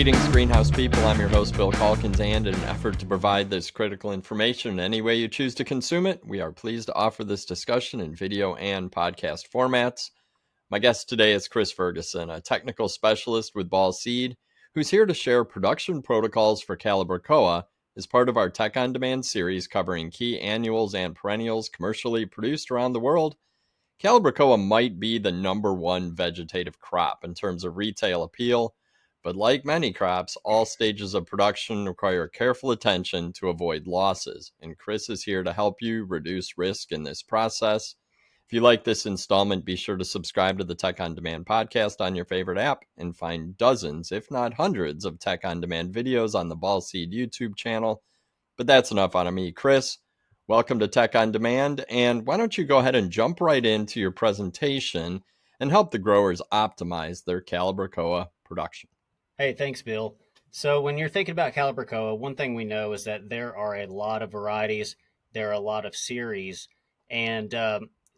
Greetings, greenhouse people. I'm your host, Bill Calkins, and in an effort to provide this critical information in any way you choose to consume it, we are pleased to offer this discussion in video and podcast formats. My guest today is Chris Ferguson, a technical specialist with Ball Seed, who's here to share production protocols for Calibrachoa as part of our Tech on Demand series covering key annuals and perennials commercially produced around the world. Calibrachoa might be the number one vegetative crop in terms of retail appeal, but like many crops, all stages of production require careful attention to avoid losses, and Chris is here to help you reduce risk in this process. If you like this installment, be sure to subscribe to the Tech on Demand podcast on your favorite app and find dozens, if not hundreds, of Tech on Demand videos on the Ball Seed YouTube channel. But that's enough out of me. Chris, welcome to Tech on Demand, and why don't you go ahead and jump right into your presentation and help the growers optimize their Calibrachoa production. Hey, thanks, Bill. So when you're thinking about Calibrachoa, one thing we know is that there are a lot of varieties, there are a lot of series, and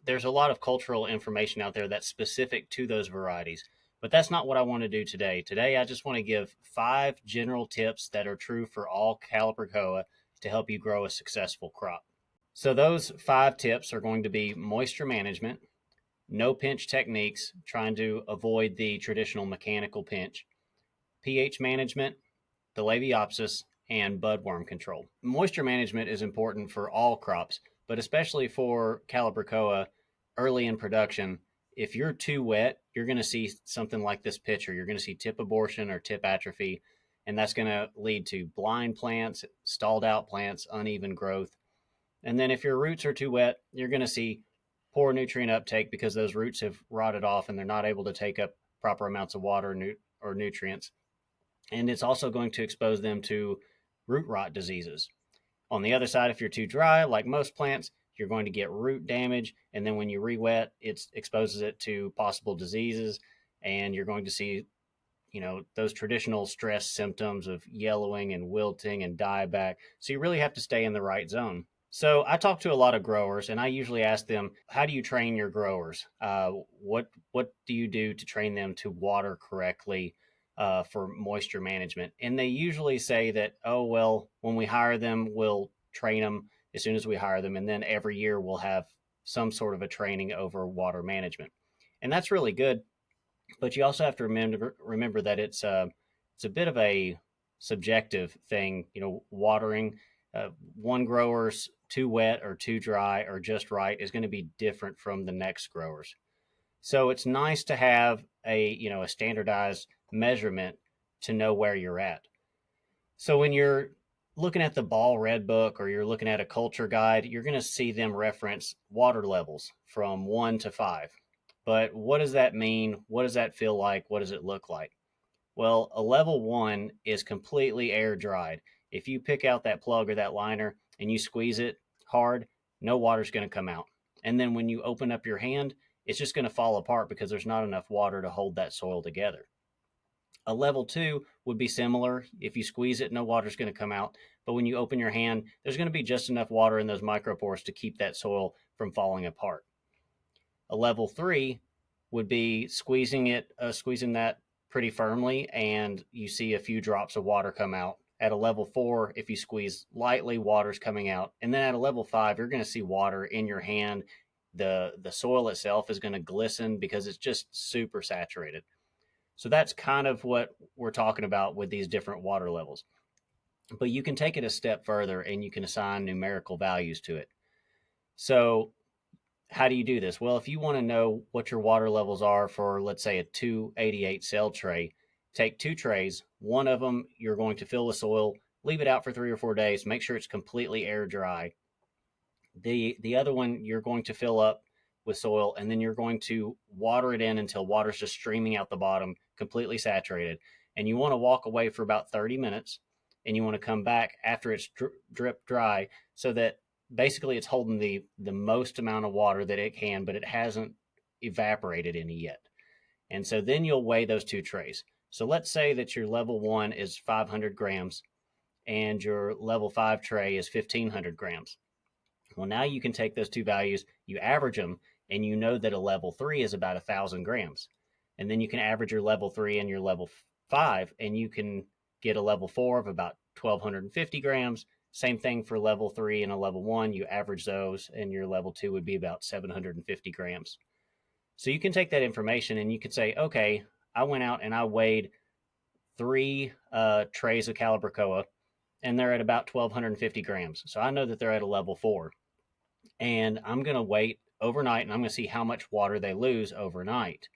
there's a lot of cultural information out there that's specific to those varieties. But that's not what I want to do today. Today, I just want to give 5 general tips that are true for all Calibrachoa to help you grow a successful crop. So those 5 tips are going to be moisture management, no pinch techniques, trying to avoid the traditional mechanical pinch, pH management, Thielaviopsis, and budworm control. Moisture management is important for all crops, but especially for Calibrachoa early in production. If you're too wet, you're going to see something like this picture. You're going to see tip abortion or tip atrophy, and that's going to lead to blind plants, stalled out plants, uneven growth. And then if your roots are too wet, you're going to see poor nutrient uptake because those roots have rotted off and they're not able to take up proper amounts of water or nutrients. And it's also going to expose them to root rot diseases. On the other side, if you're too dry, like most plants, you're going to get root damage. And then when you re-wet, it exposes it to possible diseases. And you're going to see, those traditional stress symptoms of yellowing and wilting and dieback. So you really have to stay in the right zone. So I talk to a lot of growers, and I usually ask them, how do you train your growers? What do you do to train them to water correctly for moisture management? And they usually say that, when we hire them, we'll train them as soon as we hire them. And then every year we'll have some sort of a training over water management. And that's really good. But you also have to remember that it's a bit of a subjective thing, watering. One grower's too wet or too dry or just right is going to be different from the next growers. So it's nice to have a standardized measurement to know where you're at. So when you're looking at the Ball Red Book or you're looking at a culture guide, you're going to see them reference water levels from 1 to 5. But what does that mean? What does that feel like? What does it look like? Well, a level 1 is completely air dried. If you pick out that plug or that liner and you squeeze it hard, no water's going to come out. And then when you open up your hand, it's just going to fall apart because there's not enough water to hold that soil together. A level 2 would be similar. If you squeeze it, no water's going to come out. But when you open your hand, there's going to be just enough water in those micropores to keep that soil from falling apart. A level 3 would be squeezing that pretty firmly, and you see a few drops of water come out. At a level 4, if you squeeze lightly, water's coming out. And then at a level 5, you're going to see water in your hand. The soil itself is going to glisten because it's just super saturated. So that's kind of what we're talking about with these different water levels. But you can take it a step further and you can assign numerical values to it. So how do you do this? Well, if you want to know what your water levels are for, let's say, a 288 cell tray, take 2 trays. One of them you're going to fill with soil, leave it out for 3 or 4 days, make sure it's completely air dry. The other one you're going to fill up with soil, and then you're going to water it in until water's just streaming out the bottom, completely saturated. And you want to walk away for about 30 minutes, and you want to come back after it's drip dry so that basically it's holding the most amount of water that it can, but it hasn't evaporated any yet. And so then you'll weigh those 2 trays. So let's say that your level 1 is 500 grams and your level 5 tray is 1,500 grams. Well, now you can take those 2 values, you average them, and you know that a level 3 is about 1,000 grams. And then you can average your level 3 and your level 5, and you can get a level 4 of about 1,250 grams. Same thing for level 3 and a level 1. You average those, and your level 2 would be about 750 grams. So you can take that information and you can say, okay, I went out and I weighed 3 trays of Calibrachoa, and they're at about 1,250 grams. So I know that they're at a level 4. And I'm going to wait overnight, and I'm going to see how much water they lose overnight.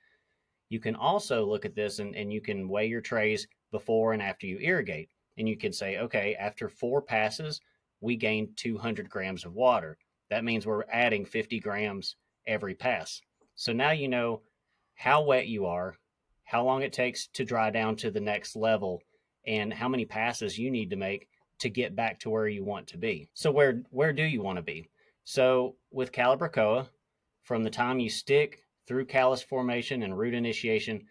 You can also look at this and you can weigh your trays before and after you irrigate. And you can say, okay, after 4 passes, we gained 200 grams of water. That means we're adding 50 grams every pass. So now you know how wet you are, how long it takes to dry down to the next level, and how many passes you need to make to get back to where you want to be. So where do you want to be? So with Calibrachoa, from the time you stick through callus formation and root initiation,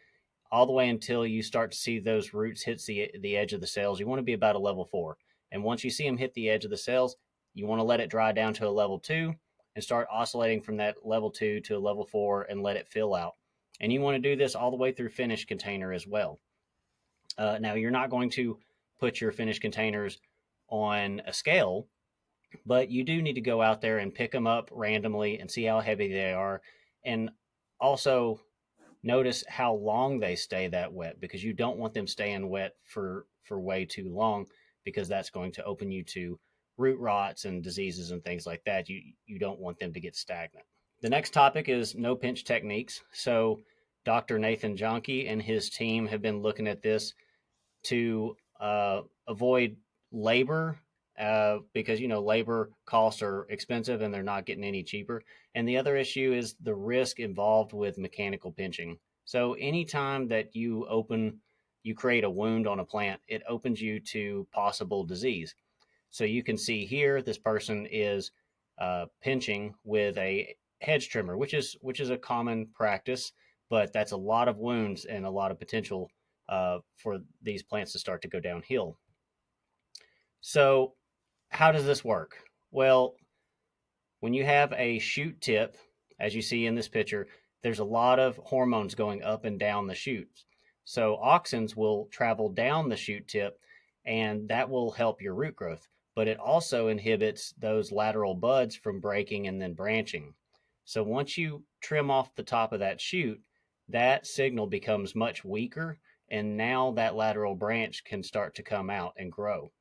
all the way until you start to see those roots hit the edge of the cells, you want to be about a level 4. And once you see them hit the edge of the cells, you want to let it dry down to a level 2 and start oscillating from that level 2 to a level 4 and let it fill out. And you want to do this all the way through finished container as well. Now, you're not going to put your finished containers on a scale, but you do need to go out there and pick them up randomly and see how heavy they are. And also notice how long they stay that wet, because you don't want them staying wet for way too long, because that's going to open you to root rots and diseases and things like that. You don't want them to get stagnant. The next topic is no pinch techniques. So Dr. Nathan Jonke and his team have been looking at this to avoid labor, because labor costs are expensive and they're not getting any cheaper. And the other issue is the risk involved with mechanical pinching. So anytime that you create a wound on a plant, it opens you to possible disease. So you can see here, this person is pinching with a hedge trimmer, which is a common practice, but that's a lot of wounds and a lot of potential for these plants to start to go downhill. So how does this work? Well, when you have a shoot tip, as you see in this picture, there's a lot of hormones going up and down the shoots. So auxins will travel down the shoot tip, and that will help your root growth. But it also inhibits those lateral buds from breaking and then branching. So once you trim off the top of that shoot, that signal becomes much weaker, and now that lateral branch can start to come out and grow.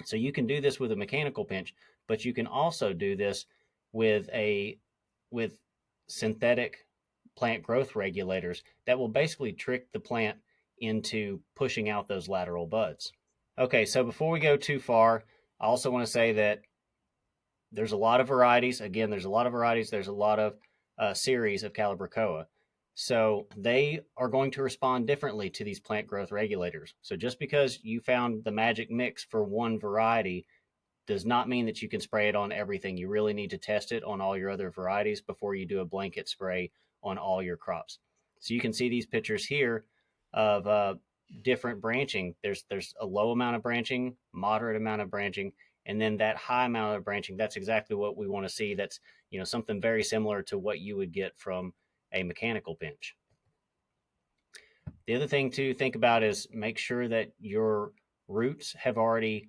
So you can do this with a mechanical pinch, but you can also do this with synthetic plant growth regulators that will basically trick the plant into pushing out those lateral buds. Okay, so before we go too far, I also want to say that there's a lot of varieties. Again, there's a lot of series of Calibrachoa. So they are going to respond differently to these plant growth regulators. So just because you found the magic mix for one variety does not mean that you can spray it on everything. You really need to test it on all your other varieties before you do a blanket spray on all your crops. So you can see these pictures here of different branching. There's a low amount of branching, moderate amount of branching, and then that high amount of branching. That's exactly what we want to see. That's something very similar to what you would get from a mechanical pinch. The other thing to think about is make sure that your roots have already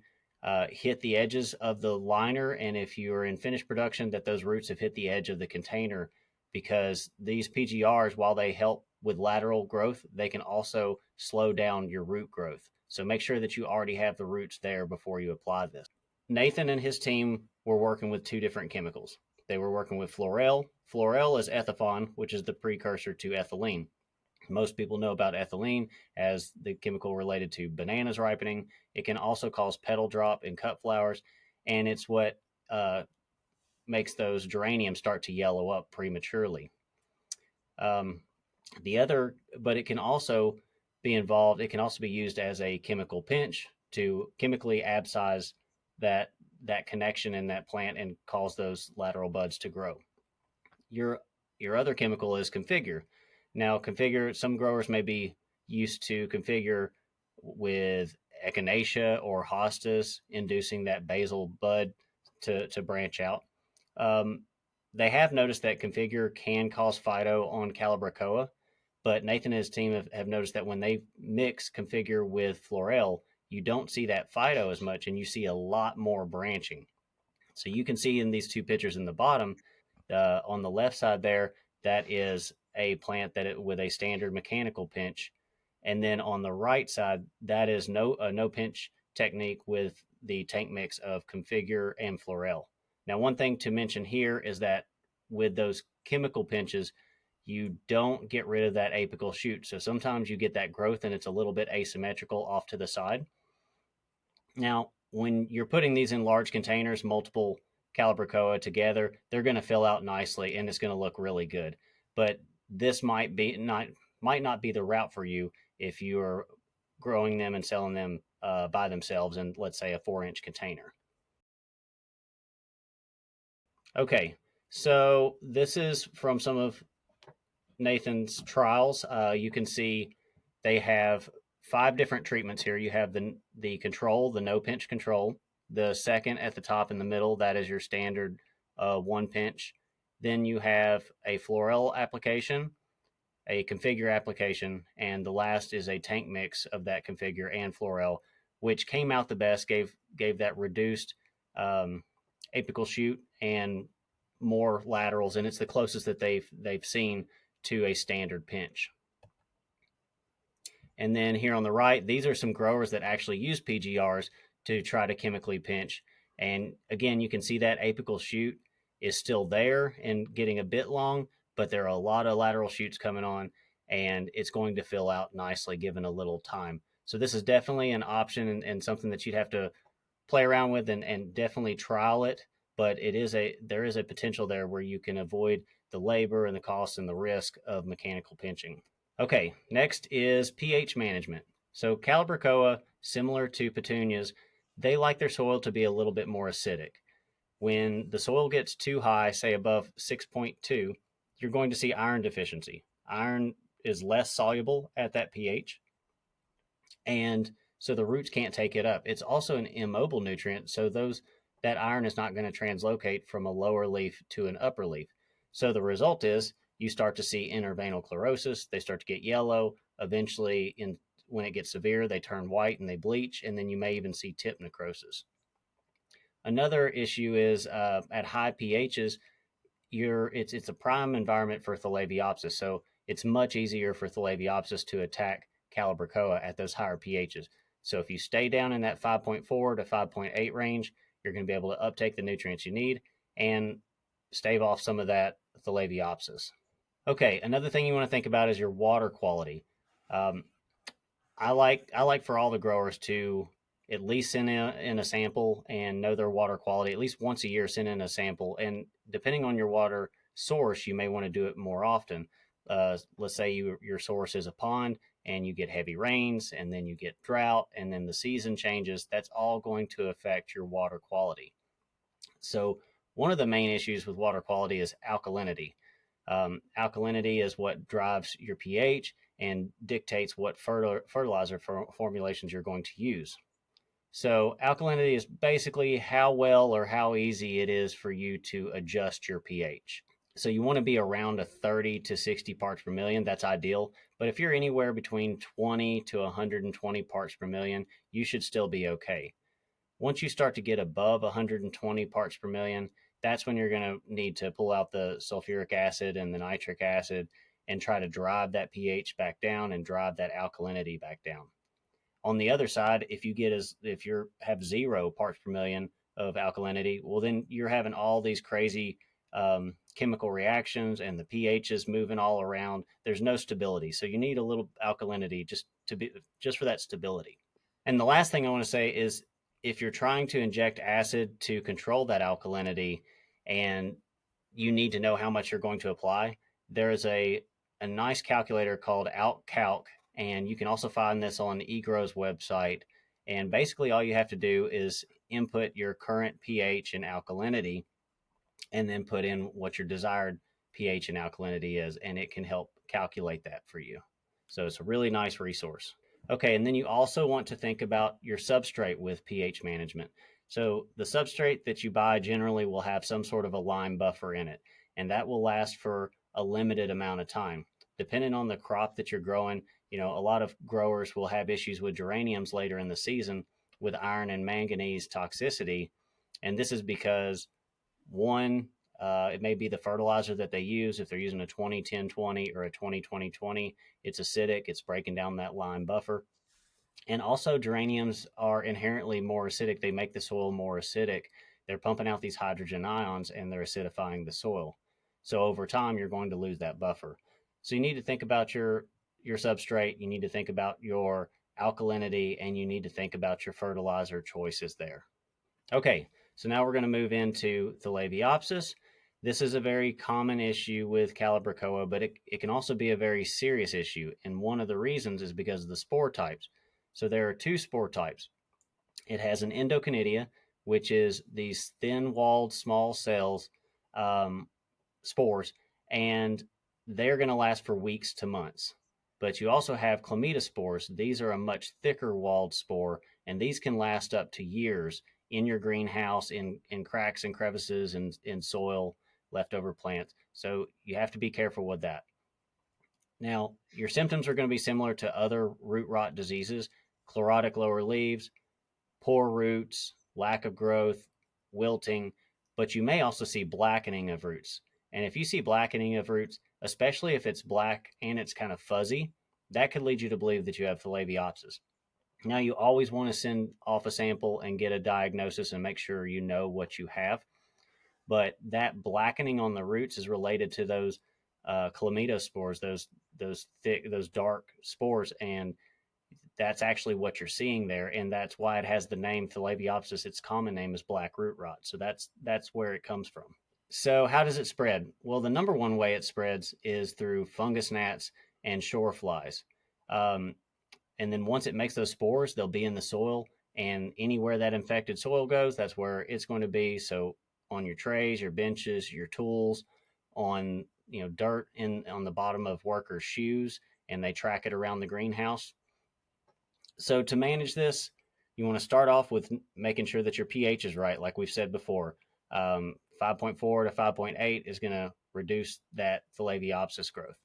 hit the edges of the liner, and if you're in finished production, that those roots have hit the edge of the container, because these PGRs, while they help with lateral growth, they can also slow down your root growth. So make sure that you already have the roots there before you apply this. Nathan and his team were working with 2 different chemicals. They were working with Florel. Florel is ethafon, which is the precursor to ethylene. Most people know about ethylene as the chemical related to bananas ripening. It can also cause petal drop in cut flowers, and it's what makes those geraniums start to yellow up prematurely. But it can also be involved. It can also be used as a chemical pinch to chemically abscise that connection in that plant and cause those lateral buds to grow. Your other chemical is Configure. Now, Configure, some growers may be used to Configure with Echinacea or hostas, inducing that basal bud to branch out. They have noticed that Configure can cause phyto on Calibrachoa, but Nathan and his team have noticed that when they mix Configure with Florel, you don't see that phyto as much, and you see a lot more branching. So you can see in these two pictures in the bottom, on the left side there, that is a plant with a standard mechanical pinch. And then on the right side, that is no pinch technique with the tank mix of Configure and Florel. Now, one thing to mention here is that with those chemical pinches, you don't get rid of that apical shoot. So sometimes you get that growth and it's a little bit asymmetrical off to the side. Now, when you're putting these in large containers, multiple Calibrachoa together, they're going to fill out nicely and it's going to look really good. But this might not be the route for you if you are growing them and selling them by themselves in, let's say, a 4-inch container. Okay, so this is from some of Nathan's trials. You can see they have 5 different treatments here. You have the control, the no pinch control. The second at the top in the middle, that is your standard 1 pinch. Then you have a Florel application, a Configure application, and the last is a tank mix of that Configure and Florel, which came out the best, gave that reduced apical shoot and more laterals, and it's the closest that they've seen to a standard pinch. And then here on the right, these are some growers that actually use PGRs to try to chemically pinch. And again, you can see that apical shoot is still there and getting a bit long, but there are a lot of lateral shoots coming on, and it's going to fill out nicely given a little time. So this is definitely an option and something that you'd have to play around with and definitely trial it. But there is a potential there where you can avoid the labor and the cost and the risk of mechanical pinching. Okay, next is pH management. So Calibrachoa, similar to petunias, they like their soil to be a little bit more acidic. When the soil gets too high, say above 6.2, you're going to see iron deficiency. Iron is less soluble at that pH, and so the roots can't take it up. It's also an immobile nutrient, so that iron is not going to translocate from a lower leaf to an upper leaf. So the result is you start to see interveinal chlorosis. They start to get yellow. Eventually, when it gets severe, they turn white and they bleach, and then you may even see tip necrosis. Another issue is at high pHs, it's a prime environment for Thielaviopsis, so it's much easier for Thielaviopsis to attack Calibrachoa at those higher pHs. So if you stay down in that 5.4 to 5.8 range, you're going to be able to uptake the nutrients you need and stave off some of that Thielaviopsis. Okay, another thing you want to think about is your water quality. I like for all the growers to at least send in a sample and know their water quality. At least once a year, send in a sample. And depending on your water source, you may want to do it more often. Let's say your source is a pond and you get heavy rains and then you get drought and then the season changes. That's all going to affect your water quality. So one of the main issues with water quality is alkalinity. Alkalinity is what drives your pH and dictates what fertilizer formulations you're going to use. So alkalinity is basically how well or how easy it is for you to adjust your pH. So you want to be around a 30 to 60 parts per million. That's ideal. But if you're anywhere between 20 to 120 parts per million, you should still be okay. Once you start to get above 120 parts per million, that's when you're going to need to pull out the sulfuric acid and the nitric acid and try to drive that pH back down and drive that alkalinity back down. On the other side, if you have 0 parts per million of alkalinity, well, then you're having all these crazy chemical reactions and the pH is moving all around. There's no stability. So you need a little alkalinity just for that stability. And the last thing I want to say is if you're trying to inject acid to control that alkalinity and you need to know how much you're going to apply, there is a nice calculator called OutCalc, and you can also find this on eGrow's website. And basically all you have to do is input your current pH and alkalinity and then put in what your desired pH and alkalinity is, and it can help calculate that for you. So it's a really nice resource. Okay, and then you also want to think about your substrate with pH management. So the substrate that you buy generally will have some sort of a lime buffer in it, and that will last for a limited amount of time. Depending on the crop that you're growing, A lot of growers will have issues with geraniums later in the season with iron and manganese toxicity. And this is because one, it may be the fertilizer that they use. If they're using a 20-10-20 or a 20-20-20, it's acidic, it's breaking down that lime buffer. And also, geraniums are inherently more acidic. They make the soil more acidic. They're pumping out these hydrogen ions and they're acidifying the soil. So over time, you're going to lose that buffer. So you need to think about your substrate. You need to think about your alkalinity, and you need to think about your fertilizer choices there. Okay, so now we're going to move into Thielaviopsis. This is a very common issue with Calibrachoa, but it can also be a very serious issue. And one of the reasons is because of the spore types. So there are two spore types. It has an endoconidia, which is these thin-walled small cells, spores, and they're going to last for weeks to months. But you also have chlamydospores. These are a much thicker walled spore, and these can last up to years in your greenhouse, in cracks and crevices, and in soil, leftover plants. So you have to be careful with that. Now, your symptoms are going to be similar to other root rot diseases: chlorotic lower leaves, poor roots, lack of growth, wilting, but you may also see blackening of roots. And if you see blackening of roots, especially if it's black and it's kind of fuzzy, that could lead you to believe that you have Thielaviopsis. Now, you always want to send off a sample and get a diagnosis and make sure you know what you have. But that blackening on the roots is related to those chlamydospores, those thick, those dark spores, and that's actually what you're seeing there, and that's why it has the name Thielaviopsis. Its common name is black root rot, so that's where it comes from. So how does it spread? Well, the number one way it spreads is through fungus gnats and shore flies. And then once it makes those spores, they'll be in the soil, and anywhere that infected soil goes, that's where it's going to be. So on your trays, your benches, your tools, on dirt on the bottom of workers' shoes, and they track it around the greenhouse. So to manage this, you want to start off with making sure that your pH is right, like we've said before. 5.4 to 5.8 is going to reduce that Thielaviopsis growth.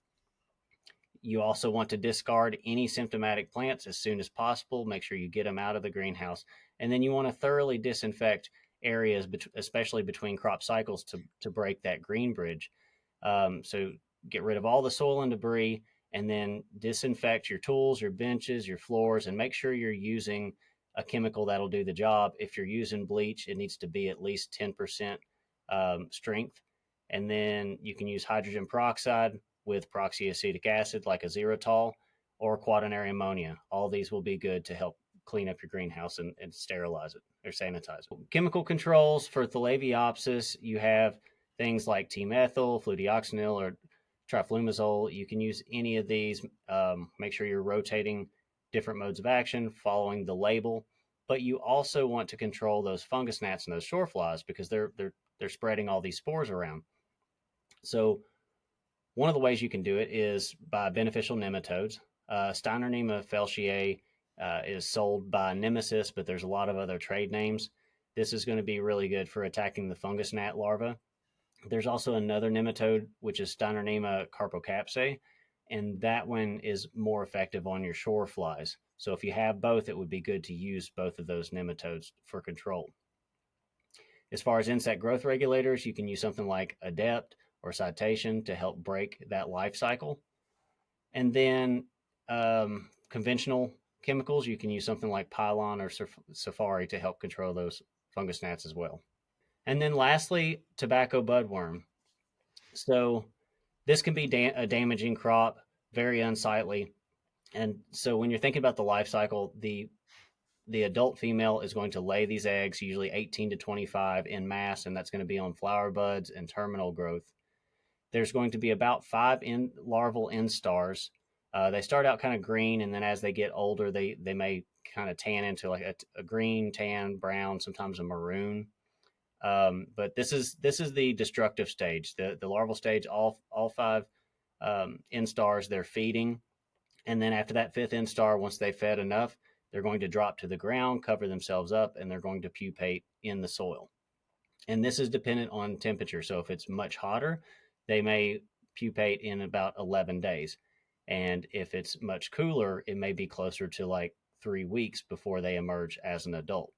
You also want to discard any symptomatic plants as soon as possible. Make sure you get them out of the greenhouse. And then you want to thoroughly disinfect areas, especially between crop cycles, to break that green bridge. So get rid of all the soil and debris, and then disinfect your tools, your benches, your floors, and make sure you're using a chemical that'll do the job. If you're using bleach, it needs to be at least 10% strength. And then you can use hydrogen peroxide with peroxyacetic acid like azyrtol or quaternary ammonia. All these will be good to help clean up your greenhouse and sterilize it or sanitize it. Chemical controls for Thielaviopsis, you have things like T-methyl, fludeoxonil, or triflumazole. You can use any of these. Make sure you're rotating different modes of action, following the label. But you also want to control those fungus gnats and those shore flies because they're spreading all these spores around. So one of the ways you can do it is by beneficial nematodes. Steinernema feltiae is sold by Nemesis, but there's a lot of other trade names. This is going to be really good for attacking the fungus gnat larva. There's also another nematode, which is Steinernema carpocapsae, and that one is more effective on your shore flies. So if you have both, it would be good to use both of those nematodes for control. As far as insect growth regulators, you can use something like Adept or Citation to help break that life cycle. And then conventional chemicals, you can use something like Pylon or Safari to help control those fungus gnats as well. And then lastly, tobacco budworm. So this can be a damaging crop, very unsightly. And so when you're thinking about the life cycle, the adult female is going to lay these eggs, usually 18 to 25 in mass, and that's going to be on flower buds and terminal growth. There's going to be about 5 larval instars. They start out kind of green, and then as they get older, they may kind of tan into like a green, tan, brown, sometimes a maroon. But this is the destructive stage, the larval stage. All 5 instars, they're feeding, and then after that 5th instar, once they fed enough, they're going to drop to the ground, cover themselves up, and they're going to pupate in the soil. And this is dependent on temperature. So if it's much hotter, they may pupate in about 11 days. And if it's much cooler, it may be closer to like 3 weeks before they emerge as an adult.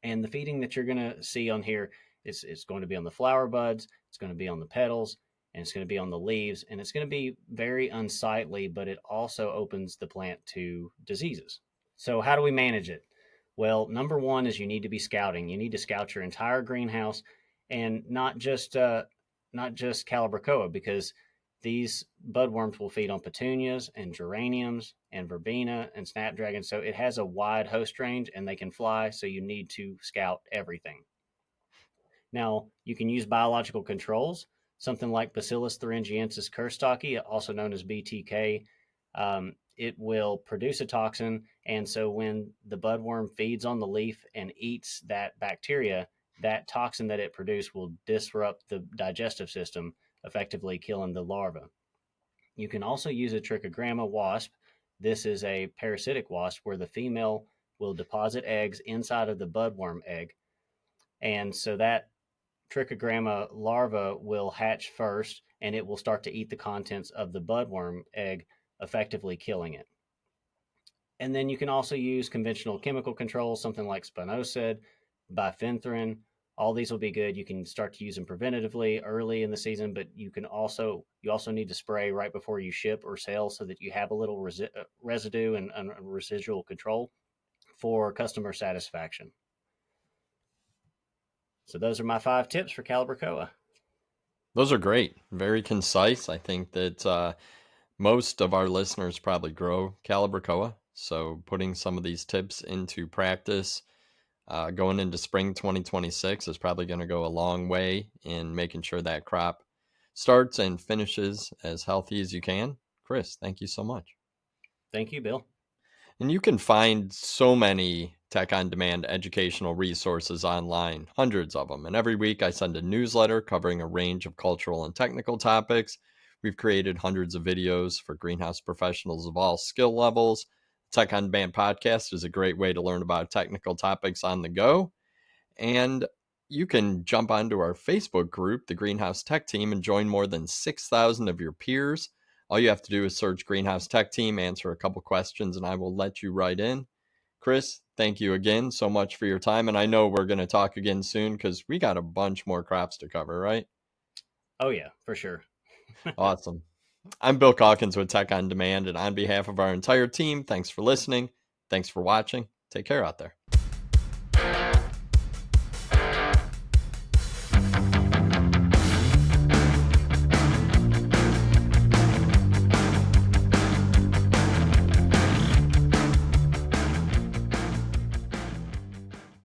And the feeding that you're going to see on here is it's going to be on the flower buds, it's going to be on the petals, and it's going to be on the leaves. And it's going to be very unsightly, but it also opens the plant to diseases. So, how do we manage it? Well, number one is you need to be scouting. You need to scout your entire greenhouse, and not just Calibrachoa, because these budworms will feed on petunias and geraniums and verbena and snapdragon. So it has a wide host range and they can fly. So you need to scout everything. Now, you can use biological controls, something like Bacillus thuringiensis kerstocki, also known as BTK. It will produce a toxin. And so when the budworm feeds on the leaf and eats that bacteria, that toxin that it produced will disrupt the digestive system, effectively killing the larva. You can also use a trichogramma wasp. This is a parasitic wasp where the female will deposit eggs inside of the budworm egg. And so that trichogramma larva will hatch first and it will start to eat the contents of the budworm egg, effectively killing it. And then you can also use conventional chemical control, something like spinosad, bifenthrin. All these will be good. You can start to use them preventatively early in the season, but you also need to spray right before you ship or sell so that you have a little residue and residual control for customer satisfaction. So those are my 5 tips for Calibrachoa. Those are great. Very concise. I think that most of our listeners probably grow Calibrachoa. So putting some of these tips into practice going into spring 2026 is probably going to go a long way in making sure that crop starts and finishes as healthy as you can. Chris, thank you so much. Thank you, Bill. And you can find so many Tech on Demand educational resources online, hundreds of them. And every week I send a newsletter covering a range of cultural and technical topics. We've created hundreds of videos for greenhouse professionals of all skill levels. Tech on Demand podcast is a great way to learn about technical topics on the go. And you can jump onto our Facebook group, the Greenhouse Tech Team, and join more than 6,000 of your peers. All you have to do is search Greenhouse Tech Team, answer a couple questions, and I will let you right in. Chris, thank you again so much for your time. And I know we're going to talk again soon because we got a bunch more crops to cover, right? Oh, yeah, for sure. Awesome. I'm Bill Calkins with Tech on Demand, and on behalf of our entire team, thanks for listening. Thanks for watching. Take care out there.